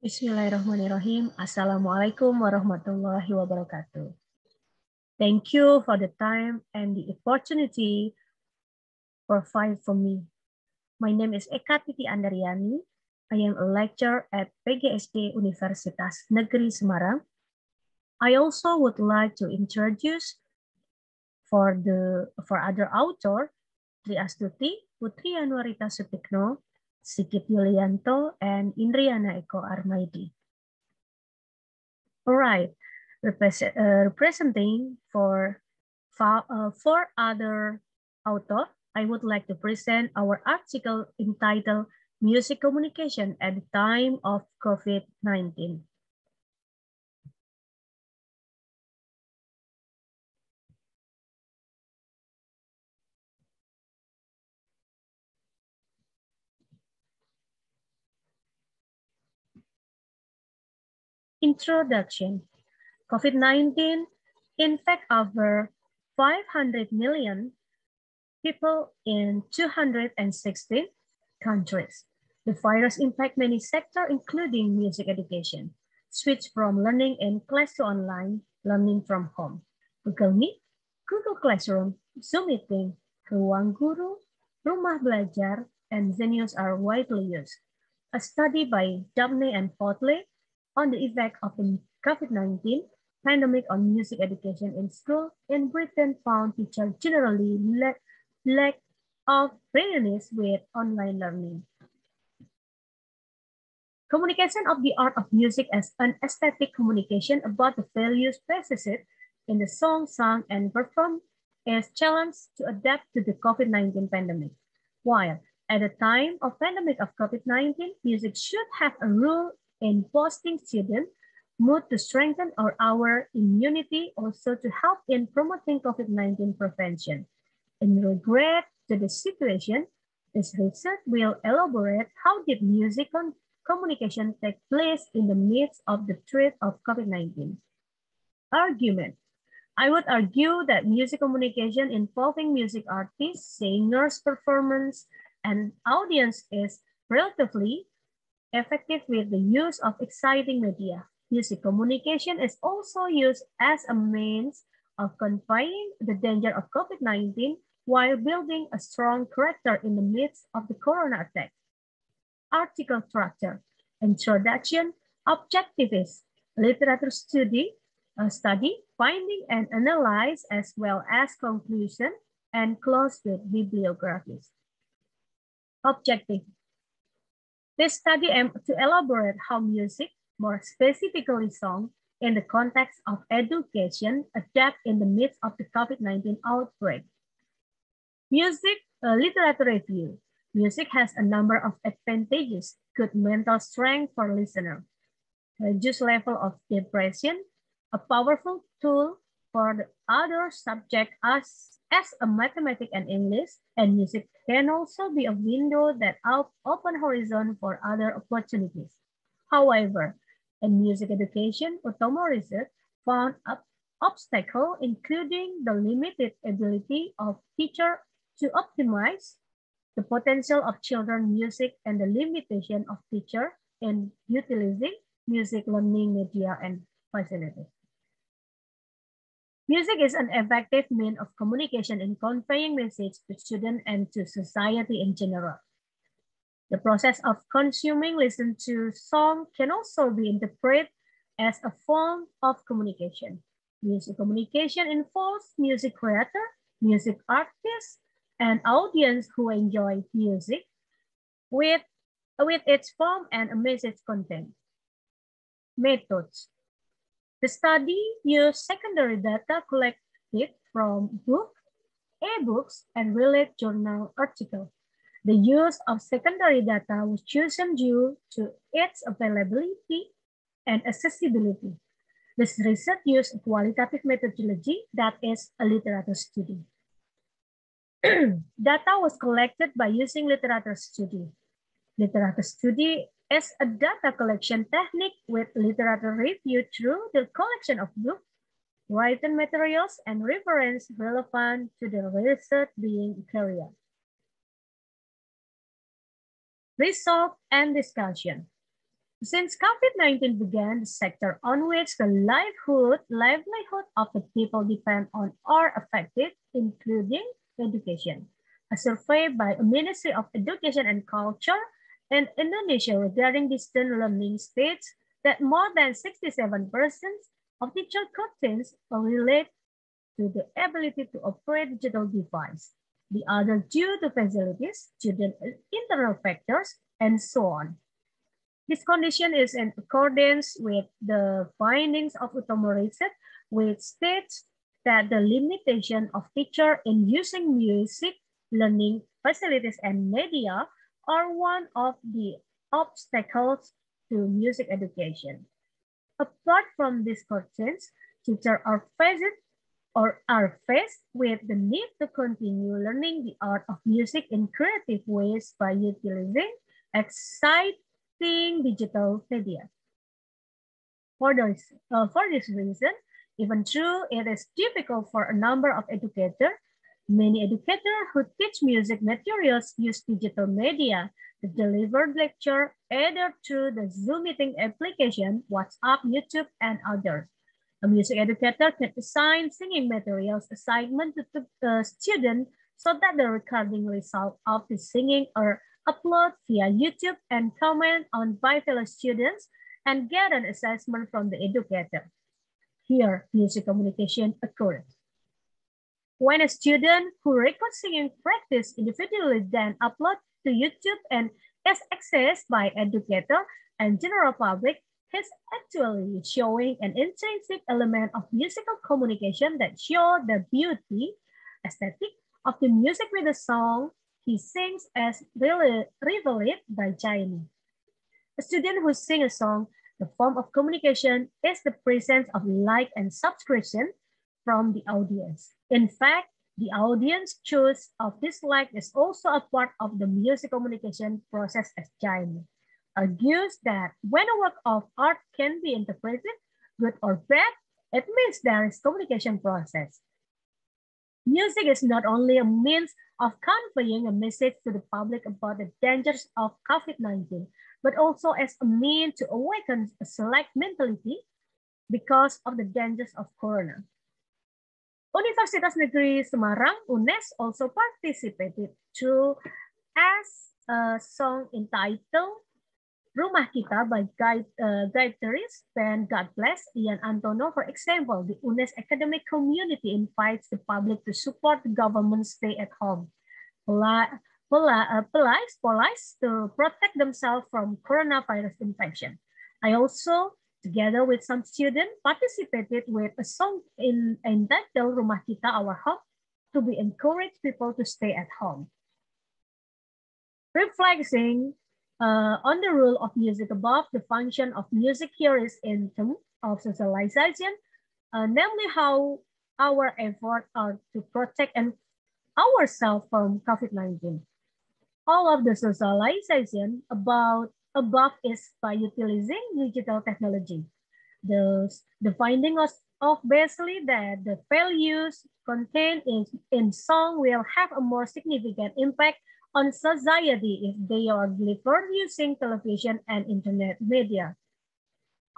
Bismillahirrahmanirrahim. Assalamualaikum warahmatullahi wabarakatuh. Thank you for the time and the opportunity provided for me. My name is Eka Titi Andaryani. I am a lecturer at PGSD Universitas Negeri Semarang. I also would like to introduce for other author, Tri Astuti, Putri Anwarita Sutikno, Sigit Yulianto, and Indriana Eko Armaidi. All right, representing for four other authors, I would like to present our article entitled Music Communication at the Time of COVID-19. Introduction. COVID-19 infected over 500 million people in 216 countries. The virus impacts many sectors, including music education, switch from learning in class to online learning from home. Google Meet, Google Classroom, Zoom Meeting, Ruang Guru, Rumah Belajar, and Zenius are widely used. A study by Dabney and Potley on the effect of the COVID-19 pandemic on music education in school in Britain found teachers generally lack of readiness with online learning. Communication of the art of music as an aesthetic communication about the values presented in the song sung and performed is challenged to adapt to the COVID-19 pandemic. While at the time of pandemic of COVID-19, music should have a role in boosting student mood to strengthen our immunity, also to help in promoting COVID-19 prevention. In regard to the situation, this research will elaborate how did music communication take place in the midst of the threat of COVID-19. Argument. I would argue that music communication involving music artists, singers, performance, and audience is relatively effective with the use of exciting media. Music communication is also used as a means of confining the danger of COVID-19 while building a strong character in the midst of the corona attack. Article structure, introduction, objectivist, literature study, finding and analyze, as well as conclusion, and close with bibliographies. Objective. This study aims to elaborate how music, more specifically song, in the context of education, adapt in the midst of the COVID-19 outbreak. Music literature review. Music has a number of advantages: good mental strength for listener, reduced level of depression, a powerful tool for the other subject as a mathematics and English, and music can also be a window that open horizon for other opportunities. However, in music education, Utama research found an obstacle, including the limited ability of teachers to optimize the potential of children's music and the limitation of teachers in utilizing music learning media and facilities. Music is an effective means of communication in conveying message to students and to society in general. The process of consuming listen to song can also be interpreted as a form of communication. Music communication involves music creator, music artists, and audience who enjoy music with its form and message content. Methods. The study used secondary data collected from books, e-books, and related journal articles. The use of secondary data was chosen due to its availability and accessibility. This research used a qualitative methodology that is a literature study. Data was collected by using literature study. Literature study is a data collection technique with literature review through the collection of books, written materials, and reference relevant to the research being carried out. Result and discussion. Since COVID-19 began, the sector on which the livelihood of the people depend on are affected, including education. A survey by the Ministry of Education and Culture in Indonesia regarding distance learning states that more than 67% of teacher complaints relate to the ability to operate digital device. The other due to facilities, student internal factors, and so on. This condition is in accordance with the findings of Utama research, which states that the limitation of teacher in using music, learning facilities, and media are one of the obstacles to music education. Apart from these concerns, teachers are faced with the need to continue learning the art of music in creative ways by utilizing exciting digital media. For this reason, even though it is difficult for a number of educators, many educators who teach music materials use digital media to deliver lecture either through the Zoom meeting application, WhatsApp, YouTube, and others. A music educator can assign singing materials assignment to the student so that the recording result of the singing are uploaded via YouTube and comment on by fellow students and get an assessment from the educator. Here, music communication occurs. When a student who records singing practice individually then upload to YouTube and is accessed by educator and general public, he's actually showing an intrinsic element of musical communication that show the beauty, aesthetic of the music with the song he sings as revealed by Jaime. A student who sings a song, the form of communication is the presence of like and subscription from the audience. In fact, the audience choice of dislike is also a part of the music communication process as Jaime argues that when a work of art can be interpreted, good or bad, it means there is communication process. Music is not only a means of conveying a message to the public about the dangers of COVID-19, but also as a means to awaken a select mentality because of the dangers of corona. Universitas Negeri Semarang, UNES, also participated to as a song entitled Rumah Kita by guitarist band God Bless, Ian Antono. For example, the UNES academic community invites the public to support the government stay at home. Police to protect themselves from coronavirus infection. I also, together with some students, participated with a song entitled Rumah Kita, Our Home, to be encourage people to stay at home. Reflecting on the role of music above, the function of music here is in terms of socialization, namely how our efforts are to protect ourselves from COVID-19. All of the socialization above is by utilizing digital technology. The finding of basically that the values contained in song will have a more significant impact on society if they are delivered using television and internet media.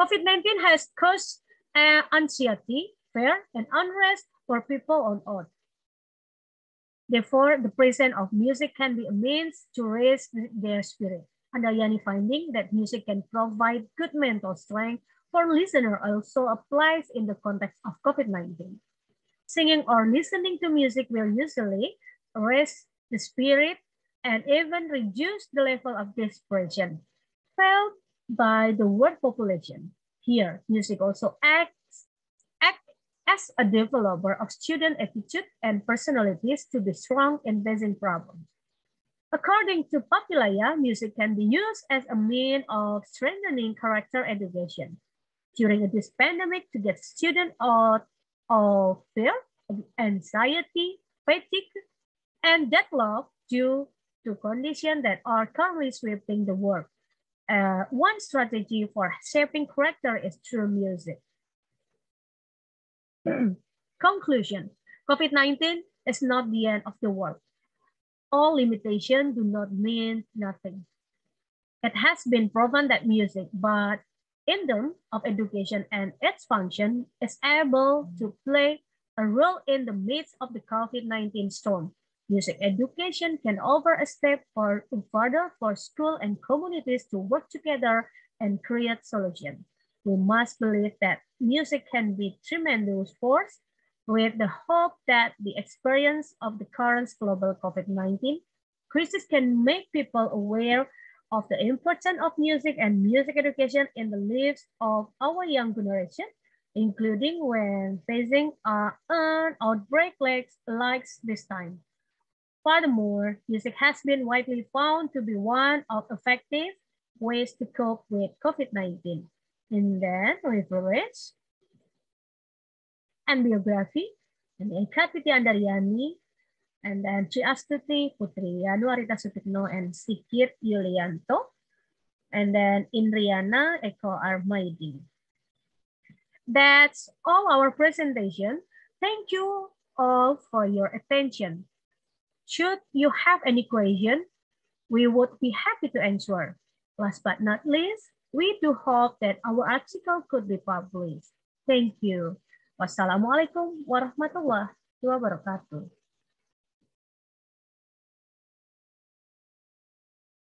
COVID-19 has caused anxiety, fear, and unrest for people on earth. Therefore, the presence of music can be a means to raise their spirit. Andaryani finding that music can provide good mental strength for listener also applies in the context of COVID-19. Singing or listening to music will usually raise the spirit and even reduce the level of desperation felt by the world population. Here, music also acts as a developer of student attitude and personalities to be strong in facing problems. According to Papilaya, music can be used as a means of strengthening character education. During this pandemic, to get students out of fear, anxiety, fatigue, and deadlock due to conditions that are currently sweeping the world. One strategy for shaping character is through music. Conclusion: COVID-19 is not the end of the world. All limitations do not mean nothing. It has been proven that music, but in terms of education and its function, is able to play a role in the midst of the COVID-19 storm. Music education can offer a step further for school and communities to work together and create solutions. We must believe that music can be a tremendous force with the hope that the experience of the current global COVID-19 crisis can make people aware of the importance of music and music education in the lives of our young generation, including when facing an outbreak like this time. Furthermore, music has been widely found to be one of effective ways to cope with COVID-19. And then we progress and biography, and Eka Titi Andaryani, and then Tri Astuti, Putri Yanuarita Sutikno, and Sikit Yulianto. And then Indriana Eko Armaidi. That's all our presentation. Thank you all for your attention. Should you have any question, we would be happy to answer. Last but not least, we do hope that our article could be published. Thank you. Wassalamualaikum warahmatullahi wabarakatuh.